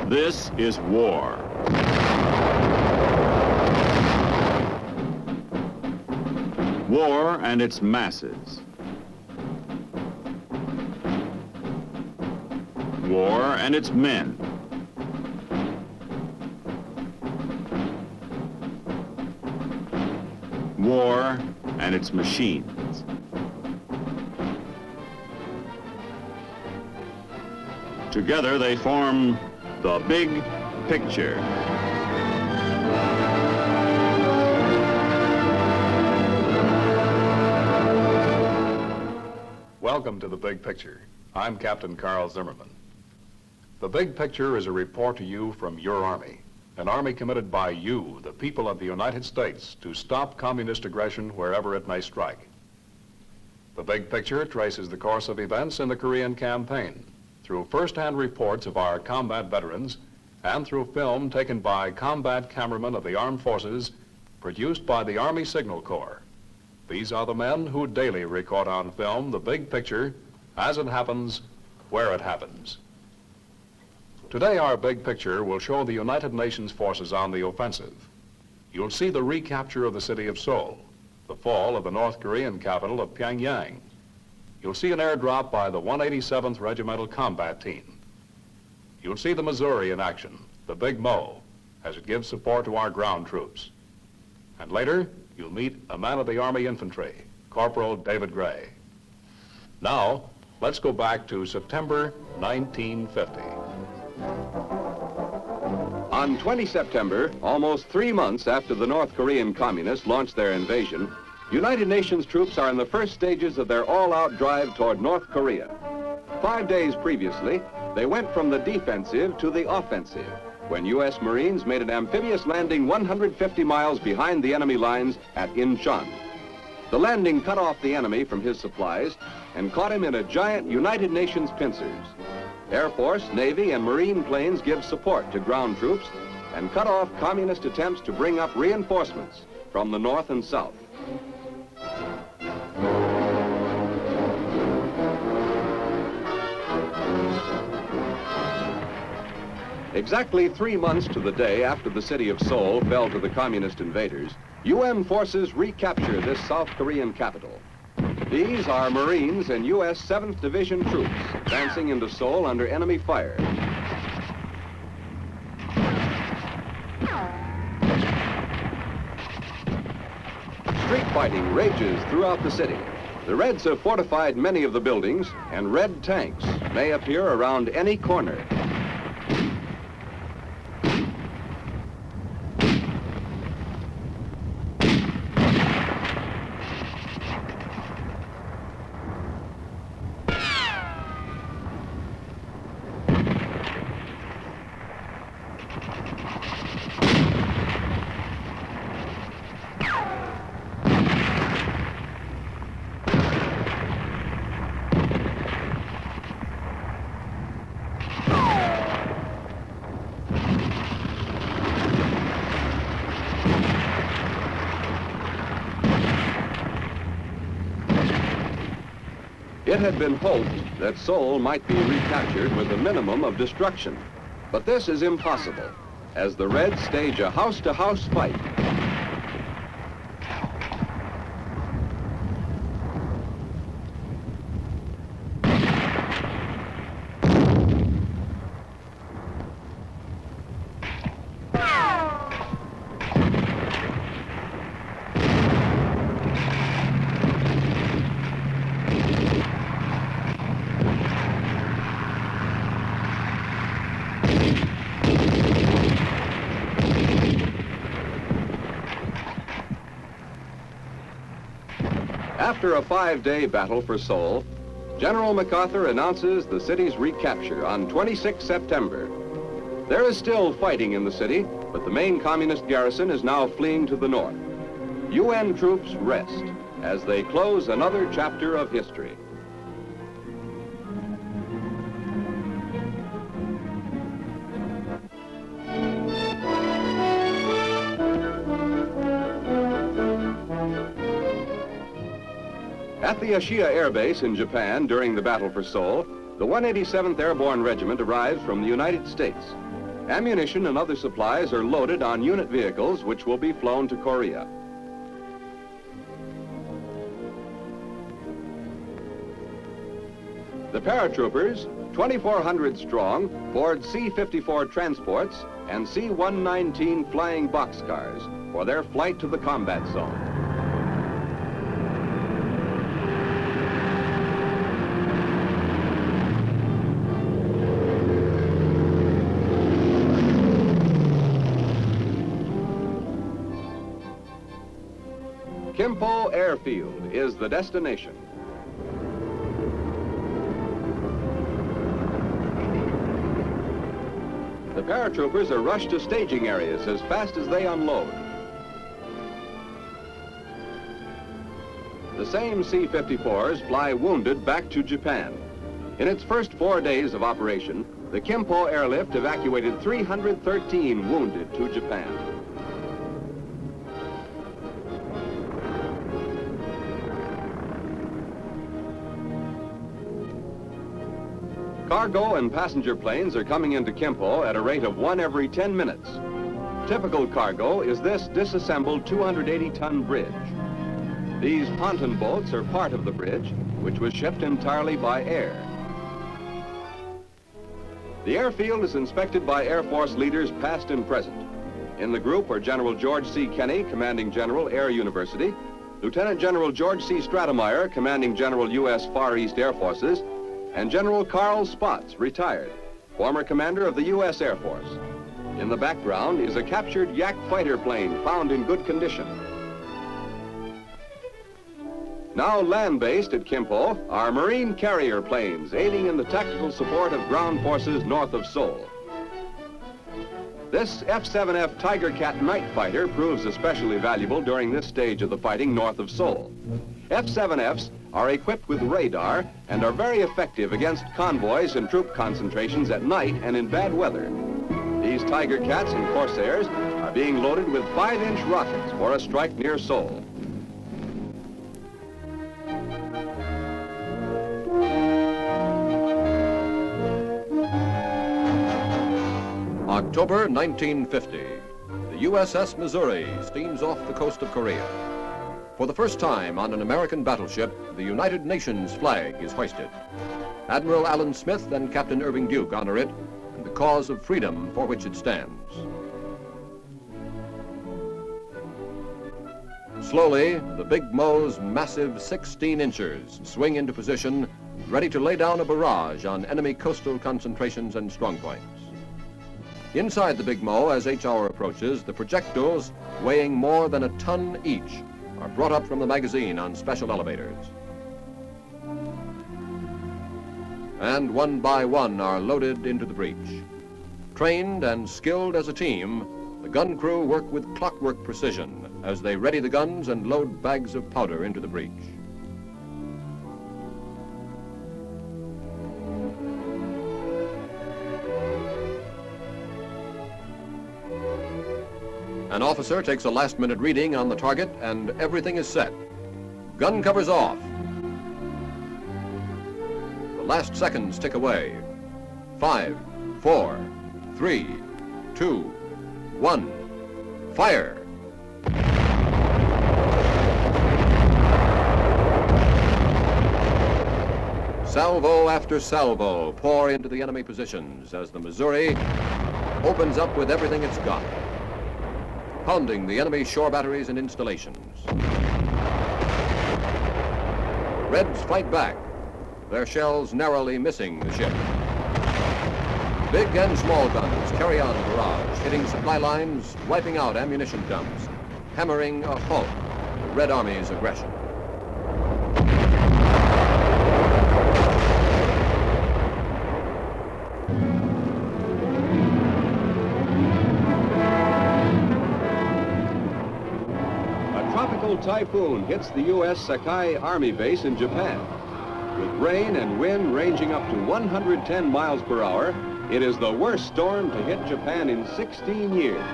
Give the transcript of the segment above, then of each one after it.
This is war. War and its masses. War and its men. War and its machines. Together they form the big picture. Welcome to the Big Picture. I'm Captain Carl Zimmerman. The Big Picture is a report to you from your Army, an Army committed by you, the people of the United States, to stop communist aggression wherever it may strike. The Big Picture traces the course of events in the Korean campaign through first-hand reports of our combat veterans and through film taken by combat cameramen of the armed forces produced by the Army Signal Corps. These are the men who daily record on film the big picture as it happens, where it happens. Today, our big picture will show the United Nations forces on the offensive. You'll see the recapture of the city of Seoul, the fall of the North Korean capital of Pyongyang. You'll see an airdrop by the 187th Regimental Combat Team. You'll see the Missouri in action, the Big Mo, as it gives support to our ground troops. And later, you'll meet a man of the Army Infantry, Corporal David Gray. Now, let's go back to September 1950. On 20 September, almost 3 months after the North Korean communists launched their invasion, United Nations troops are in the first stages of their all-out drive toward North Korea. 5 days previously, they went from the defensive to the offensive when U.S. Marines made an amphibious landing 150 miles behind the enemy lines at Incheon. The landing cut off the enemy from his supplies and caught him in a giant United Nations pincers. Air Force, Navy, and Marine planes give support to ground troops and cut off communist attempts to bring up reinforcements from the north and south. Exactly 3 months to the day after the city of Seoul fell to the communist invaders, UN forces recapture this South Korean capital. These are Marines and U.S. 7th Division troops advancing into Seoul under enemy fire. Street fighting rages throughout the city. The Reds have fortified many of the buildings, and Red tanks may appear around any corner. It had been hoped that Seoul might be recaptured with a minimum of destruction, but this is impossible, as the Reds stage a house-to-house fight. After a 5-day battle for Seoul, General MacArthur announces the city's recapture on 26 September. There is still fighting in the city, but the main communist garrison is now fleeing to the north. UN troops rest as they close another chapter of history. At the Ashiya Air Base in Japan during the battle for Seoul, the 187th Airborne Regiment arrives from the United States. Ammunition and other supplies are loaded on unit vehicles which will be flown to Korea. The paratroopers, 2,400 strong, board C-54 transports and C-119 flying boxcars for their flight to the combat zone. Kimpo Airfield is the destination. The paratroopers are rushed to staging areas as fast as they unload. The same C-54s fly wounded back to Japan. In its first 4 days of operation, the Kimpo airlift evacuated 313 wounded to Japan. Cargo and passenger planes are coming into Kimpo at a rate of 1 every 10 minutes. Typical cargo is this disassembled 280-ton bridge. These pontoon boats are part of the bridge, which was shipped entirely by air. The airfield is inspected by Air Force leaders past and present. In the group are General George C. Kenney, Commanding General, Air University, Lieutenant General George C. Stratemeyer, Commanding General, U.S. Far East Air Forces, and General Carl Spaatz, retired, former commander of the U.S. Air Force. In the background is a captured Yak fighter plane found in good condition. Now land-based at Kimpo are Marine carrier planes aiding in the tactical support of ground forces north of Seoul. This F-7F Tiger Cat night fighter proves especially valuable during this stage of the fighting north of Seoul. F-7Fs are equipped with radar and are very effective against convoys and troop concentrations at night and in bad weather. These Tiger Cats and Corsairs are being loaded with 5-inch rockets for a strike near Seoul. October 1950, the USS Missouri steams off the coast of Korea. For the first time on an American battleship, the United Nations flag is hoisted. Admiral Allen Smith and Captain Irving Duke honor it and the cause of freedom for which it stands. Slowly, the Big Mo's massive 16 inchers swing into position, ready to lay down a barrage on enemy coastal concentrations and strongpoints. Inside the Big Mo, as each hour approaches, the projectiles, weighing more than a ton each, are brought up from the magazine on special elevators. And one by one are loaded into the breech. Trained and skilled as a team, the gun crew work with clockwork precision as they ready the guns and load bags of powder into the breech. An officer takes a last-minute reading on the target and everything is set. Gun covers off. The last seconds tick away. 5, 4, 3, 2, 1, fire! Salvo after salvo pour into the enemy positions as the Missouri opens up with everything it's got, pounding the enemy shore batteries and installations. Reds fight back, their shells narrowly missing the ship. Big and small guns carry on a barrage, hitting supply lines, wiping out ammunition dumps, hammering a halt to the Red Army's aggression. Typhoon hits the U.S. Sakai Army base in Japan. With rain and wind ranging up to 110 miles per hour, it is the worst storm to hit Japan in 16 years.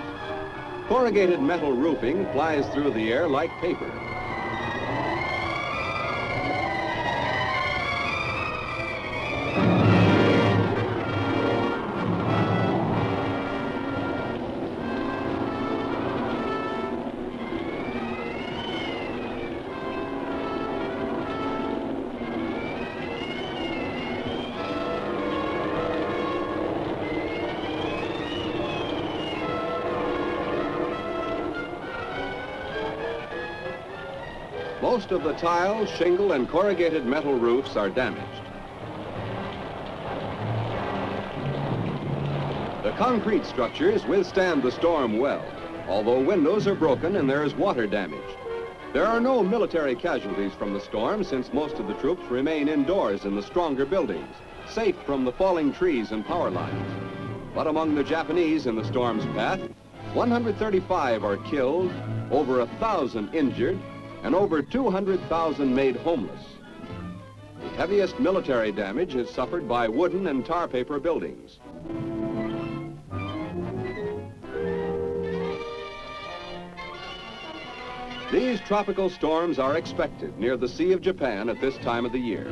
Corrugated metal roofing flies through the air like paper. Most of the tile, shingle, and corrugated metal roofs are damaged. The concrete structures withstand the storm well, although windows are broken and there is water damage. There are no military casualties from the storm since most of the troops remain indoors in the stronger buildings, safe from the falling trees and power lines. But among the Japanese in the storm's path, 135 are killed, over 1,000 injured, and over 200,000 made homeless. The heaviest military damage is suffered by wooden and tar paper buildings. These tropical storms are expected near the Sea of Japan at this time of the year.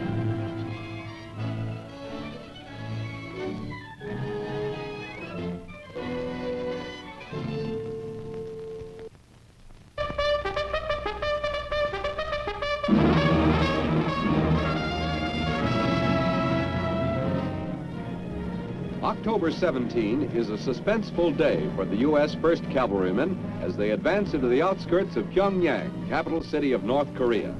October 17 is a suspenseful day for the U.S. 1st Cavalrymen as they advance into the outskirts of Pyongyang, capital city of North Korea.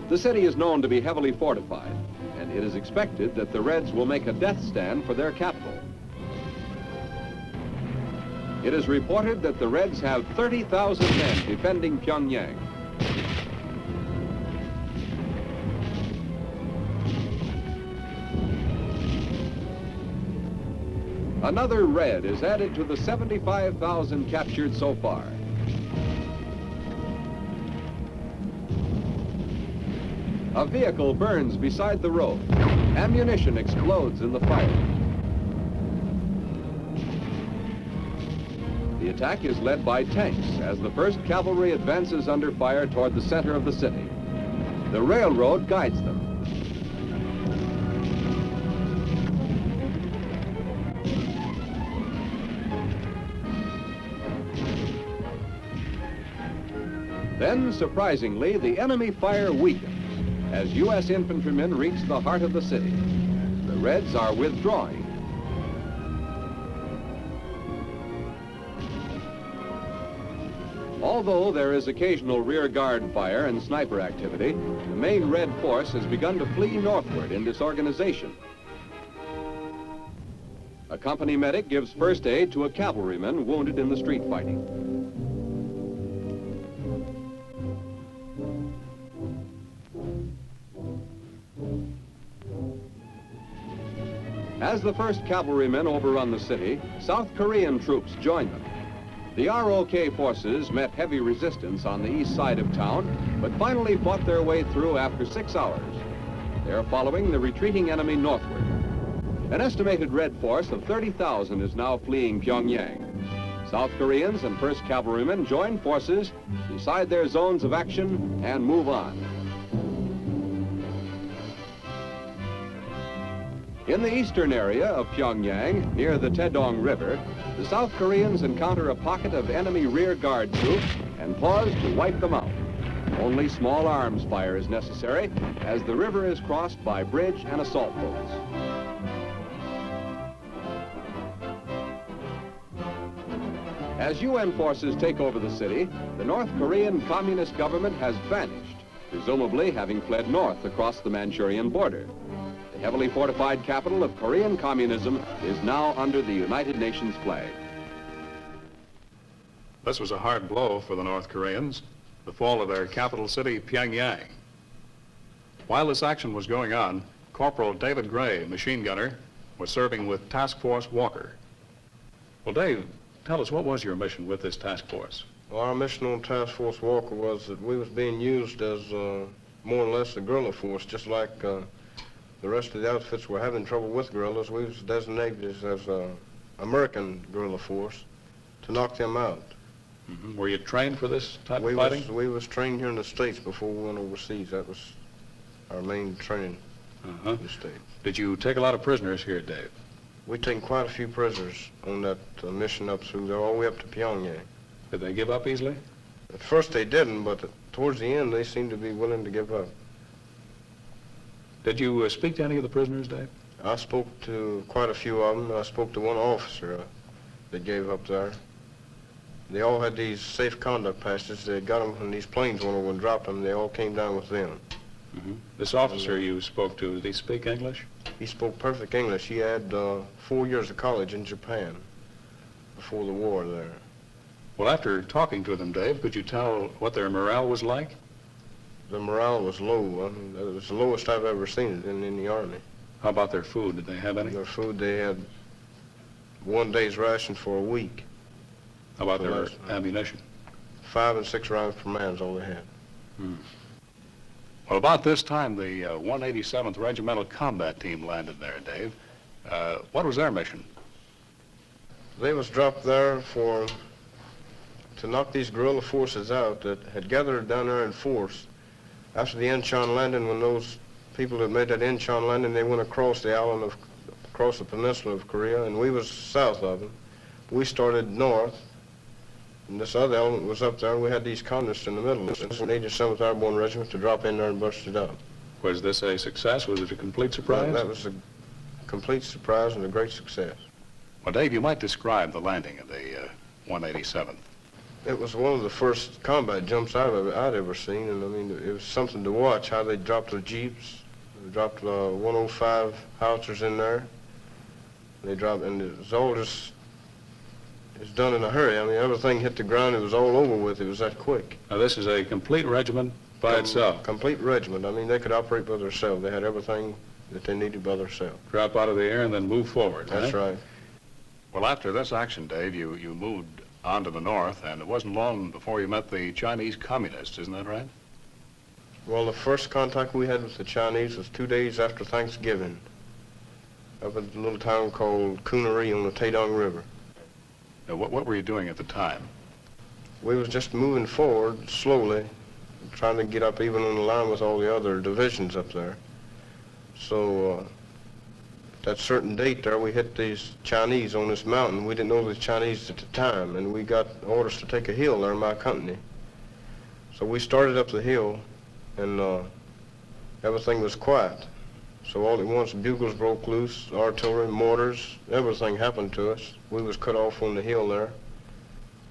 The city is known to be heavily fortified, and it is expected that the Reds will make a death stand for their capital. It is reported that the Reds have 30,000 men defending Pyongyang. Another Red is added to the 75,000 captured so far. A vehicle burns beside the road. Ammunition explodes in the fire. The attack is led by tanks as the 1st Cavalry advances under fire toward the center of the city. The railroad guides them. Then, surprisingly, the enemy fire weakens as U.S. infantrymen reach the heart of the city. The Reds are withdrawing. Although there is occasional rear guard fire and sniper activity, the main Red force has begun to flee northward in disorganization. A company medic gives first aid to a cavalryman wounded in the street fighting. As the 1st Cavalrymen overrun the city, South Korean troops join them. The ROK forces met heavy resistance on the east side of town, but finally fought their way through after 6 hours. They are following the retreating enemy northward. An estimated Red force of 30,000 is now fleeing Pyongyang. South Koreans and 1st Cavalrymen join forces, decide their zones of action, and move on. In the eastern area of Pyongyang, near the Taedong River, the South Koreans encounter a pocket of enemy rear guard troops and pause to wipe them out. Only small arms fire is necessary as the river is crossed by bridge and assault boats. As UN forces take over the city, the North Korean Communist government has vanished, presumably having fled north across the Manchurian border. The heavily fortified capital of Korean communism is now under the United Nations flag. This was a hard blow for the North Koreans, the fall of their capital city, Pyongyang. While this action was going on, Corporal David Gray, machine gunner, was serving with Task Force Walker. Well, Dave, tell us, what was your mission with this task force? Well, our mission on Task Force Walker was that we was being used as more or less a guerrilla force, just like the rest of the outfits were having trouble with guerrillas. We was designated as an American guerrilla force to knock them out. Mm-hmm. Were you trained for this type of fighting? We was trained here in the States before we went overseas. That was our main training in the States. Did you take a lot of prisoners here, Dave? We taken quite a few prisoners on that mission up through there, all the way up to Pyongyang. Did they give up easily? At first they didn't, but towards the end they seemed to be willing to give up. Did you speak to any of the prisoners, Dave? I spoke to quite a few of them. I spoke to one officer that gave up there. They all had these safe conduct passes. They got them when these planes went over and dropped them. They all came down with them. This officer you spoke to, did he speak English? He spoke perfect English. He had 4 years of college in Japan before the war there. Well, after talking to them, Dave, could you tell what their morale was like? The morale was low. I mean, it was the lowest I've ever seen it in the Army. How about their food? Did they have any? Their food, they had 1 day's ration for a week. How about their ammunition? 5 and 6 rounds per man is all they had. Well, about this time, the 187th Regimental Combat Team landed there, Dave. What was their mission? They was dropped there to knock these guerrilla forces out that had gathered down there in force. After the Incheon landing, when those people that made that Incheon landing, they went across across the peninsula of Korea, and we was south of them. We started north, and this other element was up there, and we had these communists in the middle. This was an 87th Airborne Regiment to drop in there and bust it up. Was this a success? Was it a complete surprise? That was a complete surprise and a great success. Well, Dave, you might describe the landing of the 187th. It was one of the first combat jumps I'd ever seen, and I mean, it was something to watch, how they dropped the Jeeps. They dropped 105 howitzers in there. They dropped, and it was all just, it's done in a hurry. I mean, everything hit the ground, it was all over with. It was that quick. Now, this is a complete regiment by itself. Complete regiment. I mean, they could operate by themselves. They had everything that they needed by themselves. Drop out of the air and then move forward, That's right. Well, after this action, Dave, you moved on to the north, and it wasn't long before you met the Chinese communists, isn't that right? Well, the first contact we had with the Chinese was 2 days after Thanksgiving, up at a little town called Coonery on the Taedong River. Now, what were you doing at the time? We was just moving forward slowly, trying to get up even on the line with all the other divisions up there. So that certain date there, we hit these Chinese on this mountain. We didn't know the Chinese at the time, and we got orders to take a hill there in my company. So we started up the hill, and everything was quiet. So all at once, bugles broke loose, artillery, mortars, everything happened to us. We was cut off on the hill there.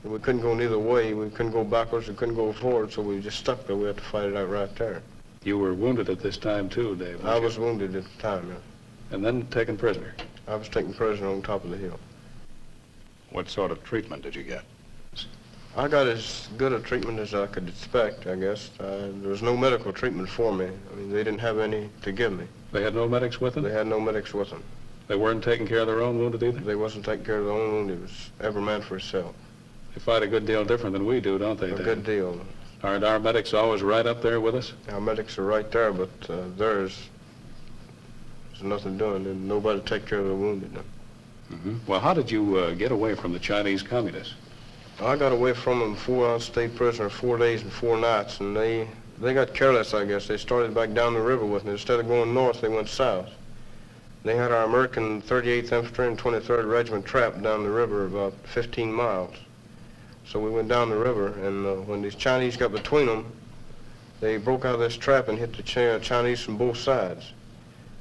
And we couldn't go neither way. We couldn't go backwards, we couldn't go forward, so we just stuck there. We had to fight it out right there. You were wounded at this time, too, Dave. I was wounded at the time, yeah. And then taken prisoner. I was taken prisoner on top of the hill. What sort of treatment did you get? I got as good a treatment as I could expect, I guess. There was no medical treatment for me. I mean, they didn't have any to give me. They had no medics with them? They had no medics with them. They weren't taking care of their own wounded either? They wasn't taking care of their own wounded. It was every man for himself. They fight a good deal different than we do, don't they, A Dave? good deal. Aren't our medics always right up there with us? Our medics are right there, but there's nothing doing, and nobody to take care of the wounded. Well, how did you get away from the Chinese communists? I got away from them I stayed prisoner 4 days and 4 nights, and they got careless, I guess. They started back down the river with me. Instead of going north, they went south. They had our American 38th Infantry and 23rd Regiment trapped down the river about 15 miles. So we went down the river, and when these Chinese got between them, they broke out of this trap and hit the Chinese from both sides.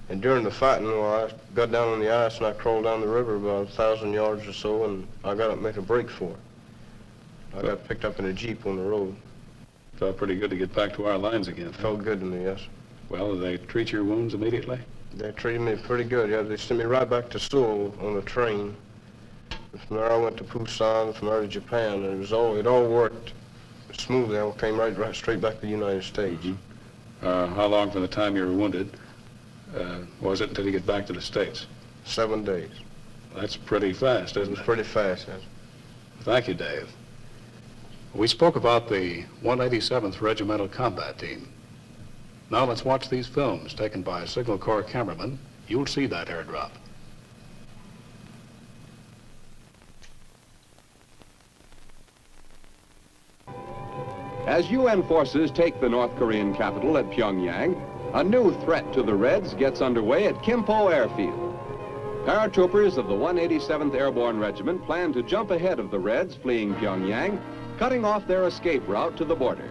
And during the fighting, well, I got down on the ice and I crawled down the river about 1,000 yards or so, and I got up and made a break for it. I got picked up in a Jeep on the road. Felt pretty good to get back to our lines again. Felt good to me, yes. Well, did they treat your wounds immediately? They treated me pretty good, yeah. They sent me right back to Seoul on a train. From there I went to Busan, from there to Japan, and it all worked smoothly. I came right straight back to the United States. How long from the time you were wounded was it until you get back to the States? 7 days. That's pretty fast, isn't it? Pretty fast, yes. Thank you, Dave. We spoke about the 187th Regimental Combat Team. Now let's watch these films taken by a Signal Corps cameraman. You'll see that airdrop. As UN forces take the North Korean capital at Pyongyang, a new threat to the Reds gets underway at Kimpo Airfield. Paratroopers of the 187th Airborne Regiment plan to jump ahead of the Reds fleeing Pyongyang, cutting off their escape route to the border.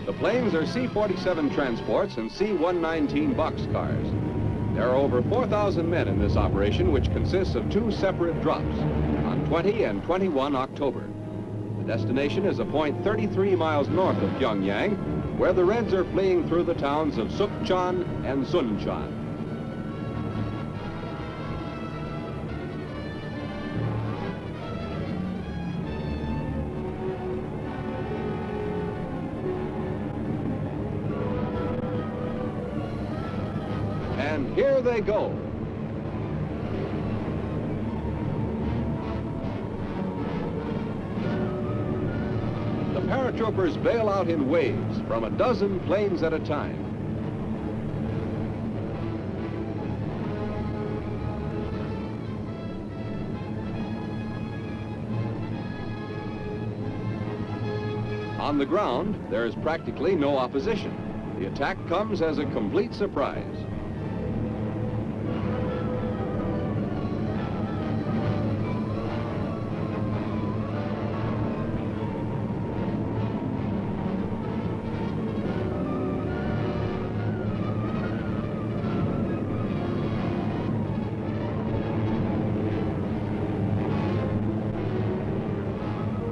The planes are C-47 transports and C-119 boxcars. There are over 4,000 men in this operation, which consists of 2 separate drops. On 20 and 21 October. The destination is a point 33 miles north of Pyongyang, where the Reds are fleeing through the towns of Sukchon and Suncheon. And here they go. The paratroopers bail out in waves from a dozen planes at a time. On the ground, there is practically no opposition. The attack comes as a complete surprise.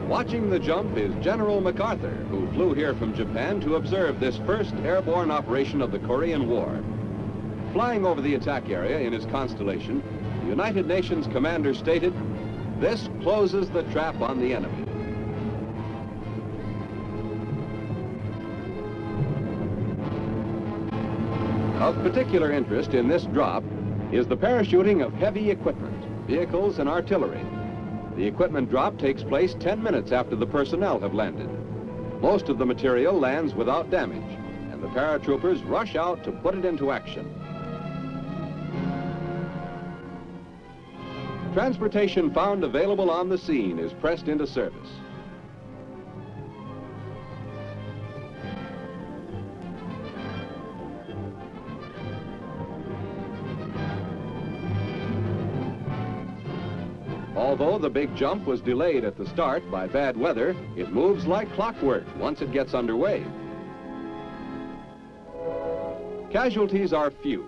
Watching the jump is General MacArthur, who flew here from Japan to observe this first airborne operation of the Korean War. Flying over the attack area in his Constellation, the United Nations commander stated, "This closes the trap on the enemy." Of particular interest in this drop is the parachuting of heavy equipment, vehicles and artillery. The equipment drop takes place 10 minutes after the personnel have landed. Most of the material lands without damage, and the paratroopers rush out to put it into action. Transportation found available on the scene is pressed into service. Although the big jump was delayed at the start by bad weather, it moves like clockwork once it gets underway. Casualties are few.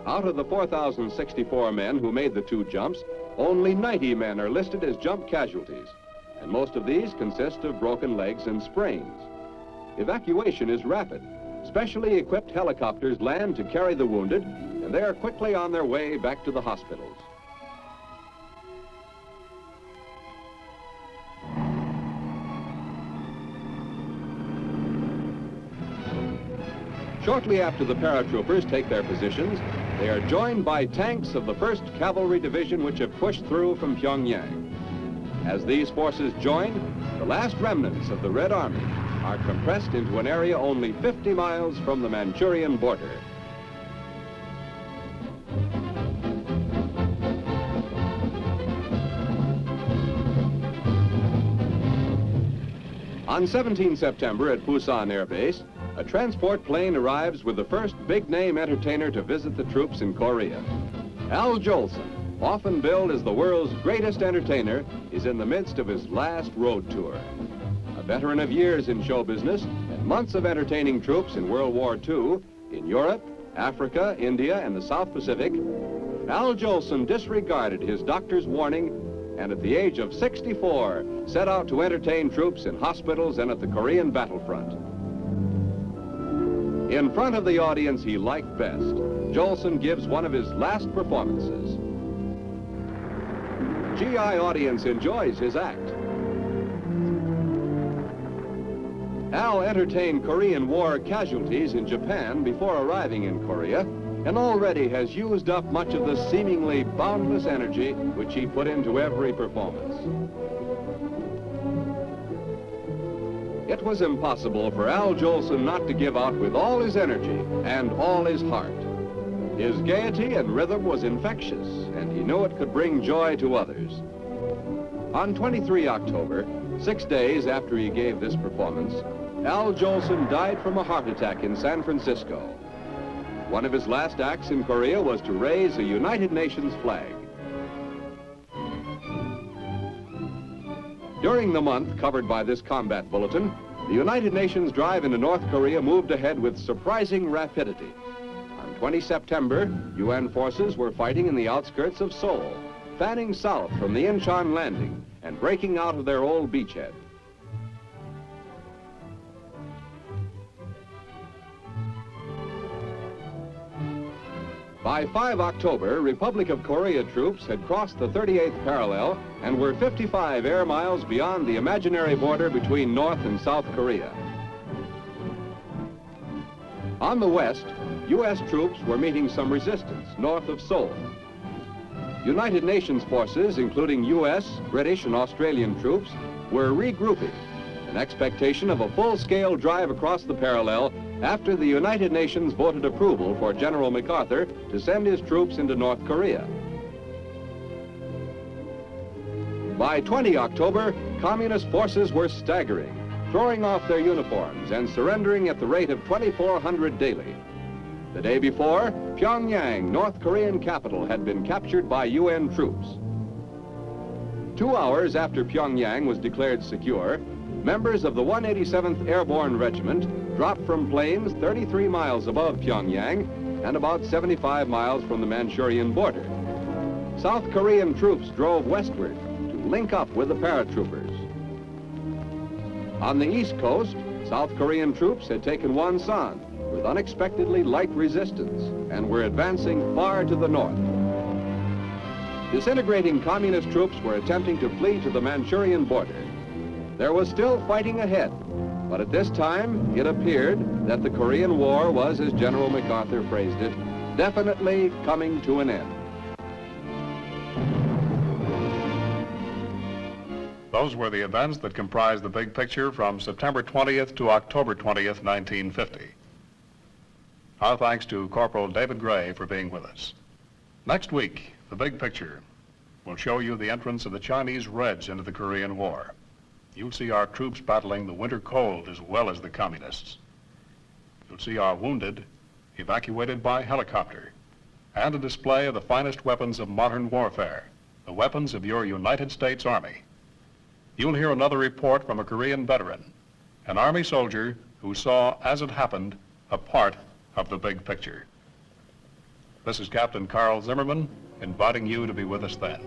Out of the 4,064 men who made the two jumps, only 90 men are listed as jump casualties, and most of these consist of broken legs and sprains. Evacuation is rapid. Specially equipped helicopters land to carry the wounded, and they are quickly on their way back to the hospitals. Shortly after the paratroopers take their positions, they are joined by tanks of the 1st Cavalry Division, which have pushed through from Pyongyang. As these forces join, the last remnants of the Red Army are compressed into an area only 50 miles from the Manchurian border. On 17 September at Busan Air Base, a transport plane arrives with the first big-name entertainer to visit the troops in Korea. Al Jolson, often billed as the world's greatest entertainer, is in the midst of his last road tour. A veteran of years in show business and months of entertaining troops in World War II, in Europe, Africa, India, and the South Pacific, Al Jolson disregarded his doctor's warning and at the age of 64 set out to entertain troops in hospitals and at the Korean battlefront. In front of the audience he liked best, Jolson gives one of his last performances. GI audience enjoys his act. Al entertained Korean War casualties in Japan before arriving in Korea, and already has used up much of the seemingly boundless energy which he put into every performance. It was impossible for Al Jolson not to give out with all his energy and all his heart. His gaiety and rhythm was infectious, and he knew it could bring joy to others. On 23 October, 6 days after he gave this performance, Al Jolson died from a heart attack in San Francisco. One of his last acts in Korea was to raise a United Nations flag. During the month covered by this combat bulletin, the United Nations drive into North Korea moved ahead with surprising rapidity. On 20 September, UN forces were fighting in the outskirts of Seoul, spanning south from the Incheon landing and breaking out of their old beachhead. By 5 October, Republic of Korea troops had crossed the 38th parallel and were 55 air miles beyond the imaginary border between North and South Korea. On the west, U.S. troops were meeting some resistance north of Seoul. United Nations forces, including U.S., British, and Australian troops, were regrouping in expectation of a full-scale drive across the parallel after the United Nations voted approval for General MacArthur to send his troops into North Korea. By 20 October, Communist forces were staggering, throwing off their uniforms and surrendering at the rate of 2,400 daily. The day before, Pyongyang, North Korean capital, had been captured by UN troops. 2 hours after Pyongyang was declared secure, members of the 187th Airborne Regiment dropped from planes 33 miles above Pyongyang and about 75 miles from the Manchurian border. South Korean troops drove westward to link up with the paratroopers. On the east coast, South Korean troops had taken Wonsan with unexpectedly light resistance and were advancing far to the north. Disintegrating communist troops were attempting to flee to the Manchurian border. There was still fighting ahead, but at this time it appeared that the Korean War was, as General MacArthur phrased it, definitely coming to an end. Those were the events that comprised the big picture from September 20th to October 20th, 1950. Our thanks to Corporal David Gray for being with us. Next week, the big picture will show you the entrance of the Chinese Reds into the Korean War. You'll see our troops battling the winter cold as well as the communists. You'll see our wounded evacuated by helicopter and a display of the finest weapons of modern warfare, the weapons of your United States Army. You'll hear another report from a Korean veteran, an Army soldier who saw, as it happened, a part of the big picture. This is Captain Carl Zimmerman, inviting you to be with us then.